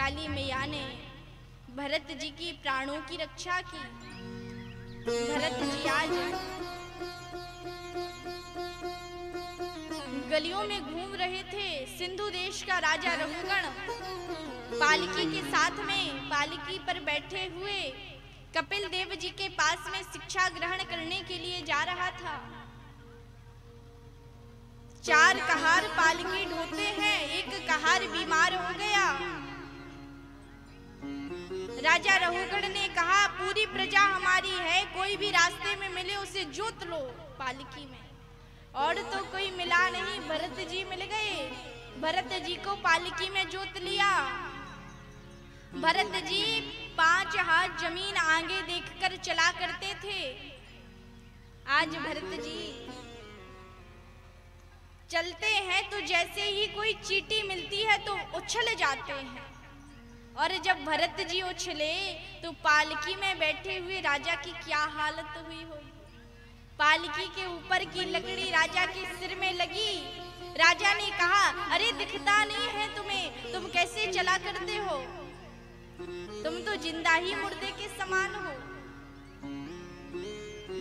काली मैया ने भरत जी की प्राणों की रक्षा की। भरत जी आज गलियों में घूम रहे थे। सिंधु देश का राजा रघुगण पालकी के साथ में पालकी पर बैठे हुए कपिल देव जी के पास में शिक्षा ग्रहण करने के लिए जा रहा था। 4 कहार पालकी ढोते हैं, एक कहार बीमार हो गया। राजा रघुगण ने कहा, पूरी प्रजा हमारी है, कोई भी रास्ते में मिले उसे जोत लो पालकी में। और तो कोई मिला नहीं, भरत जी मिल गए। भरत जी को पालकी में जोत लिया। भरत जी 5 हाथ जमीन आगे देखकर चला करते थे। आज भरत जी चलते हैं तो जैसे ही कोई चींटी मिलती है तो उछल जाते हैं। और जब भरत जी उछले तो पालकी में बैठे हुए राजा की क्या हालत हुई होगी। पालकी के ऊपर की लकड़ी राजा के सिर में लगी। राजा ने कहा, अरे दिखता नहीं है तुम्हें, तुम कैसे चला करते हो, तुम तो जिंदा ही मुर्दे के समान हो।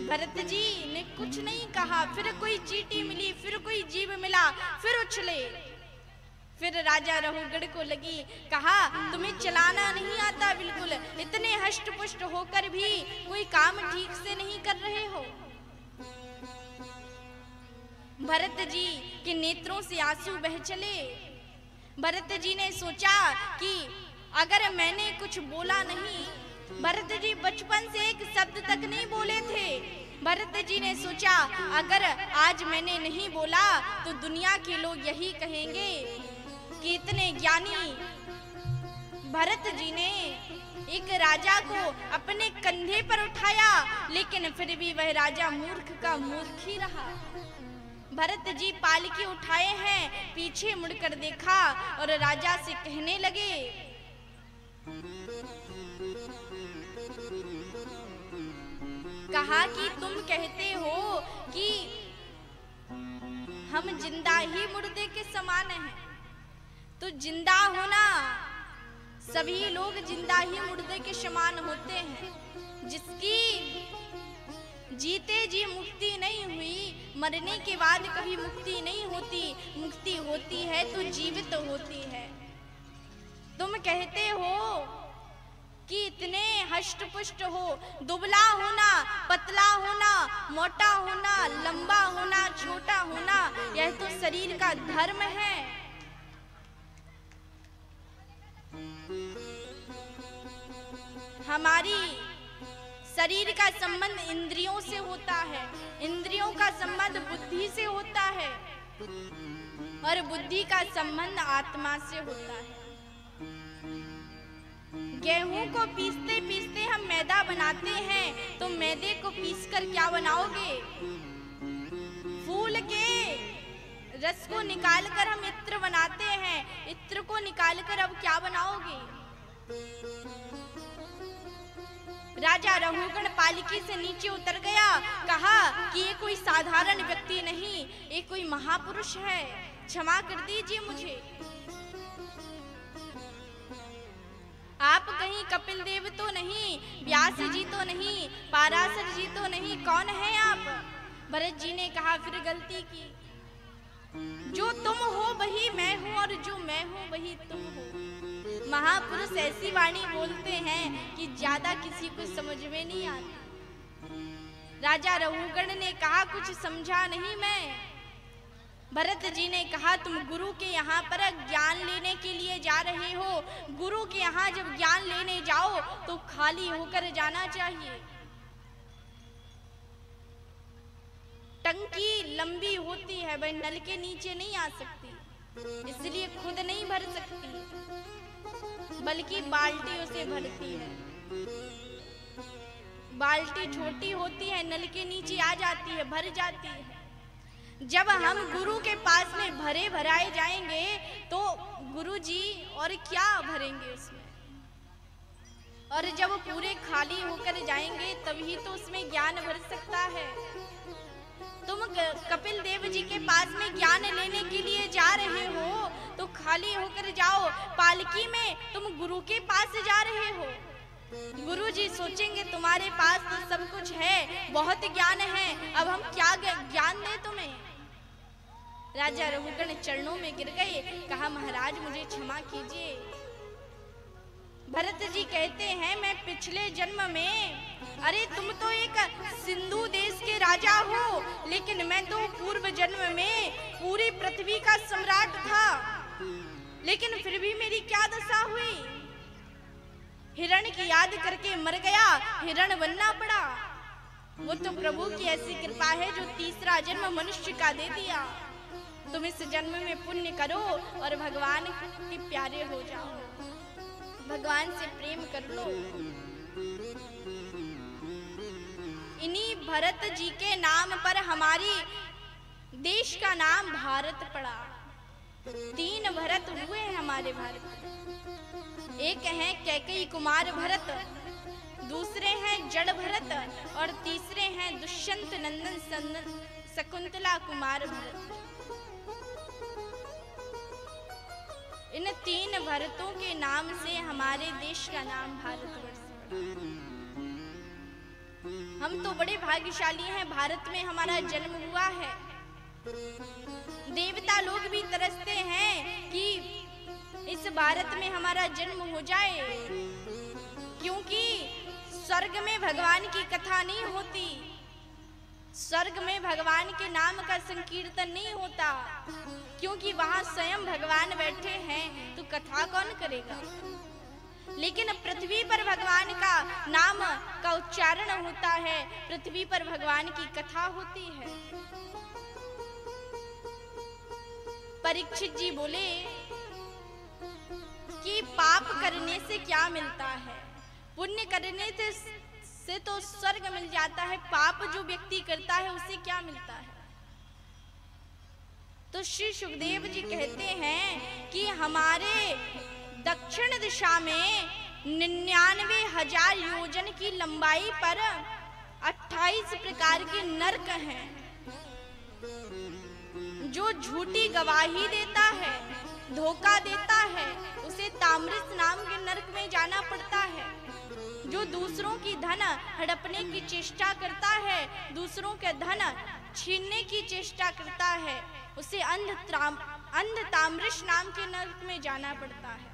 भरत जी ने कुछ नहीं कहा। फिर कोई चींटी मिली, फिर कोई जीव मिला, फिर उछले। फिर राजा रघुगण को लगी, कहा, तुम्हें चलाना नहीं आता बिल्कुल, इतने हष्ट पुष्ट होकर भी कोई काम ठीक से नहीं कर रहे हो। भरत जी के नेत्रों से आंसू बह चले। भरत जी ने सोचा कि अगर मैंने कुछ बोला नहीं, भरत जी बचपन से एक शब्द तक नहीं बोले थे। भरत जी ने सोचा, अगर आज मैंने नहीं बोला तो दुनिया के लोग यही कहेंगे कि इतने ज्ञानी भरत जी ने एक राजा को अपने कंधे पर उठाया, लेकिन फिर भी वह राजा मूर्ख का मूर्ख ही रहा। भरत जी पालकी उठाए हैं, पीछे मुड़कर देखा और राजा से कहने लगे, कहा कि तुम कहते हो कि हम जिंदा ही मुर्दे के समान हैं, तो जिंदा होना, सभी लोग जिंदा ही मुर्दे के समान होते हैं। जिसकी जीते जी मुक्ति नहीं हुई, मरने के बाद कभी मुक्ति नहीं होती, मुक्ति होती है तो जीवित होती है। तुम कहते हो कि इतने हष्ट पुष्ट हो, दुबला होना, पतला होना, मोटा होना, लंबा होना, छोटा होना, यह तो शरीर का धर्म है। हमारी शरीर का संबंध इंद्रियों से होता है, इंद्रियों का संबंध बुद्धि से होता है और बुद्धि का संबंध आत्मा से होता है। गेहूं को पीसते पीसते हम मैदा बनाते हैं, तो मैदे को पीसकर क्या बनाओगे? फूल के रस को निकालकर हम इत्र बनाते हैं, इत्र को निकालकर अब क्या बनाओगे? राजा रघुगण पालकी से नीचे उतर गया, कहा कि ये कोई साधारण व्यक्ति नहीं, ये कोई महापुरुष है, क्षमा कर दीजिए मुझे। आप कहीं कपिल देव तो नहीं, व्यास जी तो नहीं, पाराशर जी तो नहीं, कौन है आप? भरत जी ने कहा, फिर गलती की। जो तुम हो वही मैं हूं और जो मैं हूं वही तुम हो। महापुरुष ऐसी वाणी बोलते हैं कि ज्यादा किसी को समझ में नहीं आती। राजा रघुगण ने कहा, कुछ समझा नहीं मैं। भरत जी ने कहा, तुम गुरु के यहाँ पर ज्ञान लेने के लिए जा रहे हो, गुरु के यहाँ जब ज्ञान लेने जाओ तो खाली होकर जाना चाहिए। टंकी लंबी होती है, वह नल के नीचे नहीं आ सकती, इसलिए खुद नहीं भर सकती, बल्कि बाल्टी उसे भरती है। बाल्टी छोटी होती है, नल के नीचे आ जाती है, भर जाती है। जब हम गुरु के पास में भरे भराए जाएंगे तो गुरु जी और क्या भरेंगे उसमें, और जब पूरे खाली होकर जाएंगे तभी तो उसमें ज्ञान भर सकता है। तुम कपिल देव जी के पास में ज्ञान लेने के लिए जा रहे हो तो खाली होकर जाओ, पालकी में तुम गुरु के पास जा रहे हो। गुरु जी सोचेंगे तुम्हारे पास तो सब कुछ है, बहुत ज्ञान है, अब हम क्या ज्ञान दें तुम्हें। राजा रघुगण चरणों में गिर गए, कहा महाराज मुझे क्षमा कीजिए। भरत जी कहते हैं मैं पिछले जन्म में, अरे तुम तो एक सिंधु देश के राजा हो, लेकिन मैं तो पूर्व जन्म में पूरी पृथ्वी का सम्राट था, लेकिन फिर भी मेरी क्या दशा हुई। हिरण की याद करके मर गया, हिरण बनना पड़ा। वो तो प्रभु की ऐसी कृपा है जो तीसरा जन्म मनुष्य का दे दिया। तुम इस जन्म में पुण्य करो और भगवान के प्यारे हो जाओ, भगवान से प्रेम कर लो। इन्हीं भरत जी के नाम पर हमारी देश का नाम भारत पड़ा। 3 भरत हुए हैं हमारे भारत में। एक हैं कैकेयी कुमार भरत, दूसरे हैं जड़ भरत और तीसरे हैं दुष्यंत नंदन शकुंतला कुमार भरत। इन 3 भरतों के नाम से हमारे देश का नाम भारतवर्ष पड़ा। हम तो बड़े भाग्यशाली हैं, भारत में हमारा जन्म हुआ है। देवता लोग भी तरसते हैं कि इस भारत में हमारा जन्म हो जाए, क्योंकि स्वर्ग में भगवान की कथा नहीं होती, स्वर्ग में भगवान के नाम का संकीर्तन नहीं होता, क्योंकि वहां स्वयं भगवान बैठे हैं, तो कथा कौन करेगा। लेकिन पृथ्वी पर भगवान का नाम का उच्चारण होता है, पृथ्वी पर भगवान की कथा होती है। परीक्षित जी बोले कि पाप करने से क्या मिलता है, पुण्य करने से तो स्वर्ग मिल जाता है, पाप जो व्यक्ति करता है उसे क्या मिलता है। तो श्री सुखदेव जी कहते हैं कि हमारे दक्षिण दिशा में 99,000 योजन की लंबाई पर 28 प्रकार के नरक हैं। जो झूठी गवाही देता है, धोखा देता है, उसे ताम्रस नाम के नरक में जाना पड़ता है। जो दूसरों की धन हड़पने की चेष्टा करता है, दूसरों के धन छीनने की चेष्टा करता है, उसे अंध ताम्रस नाम के नरक में जाना पड़ता है।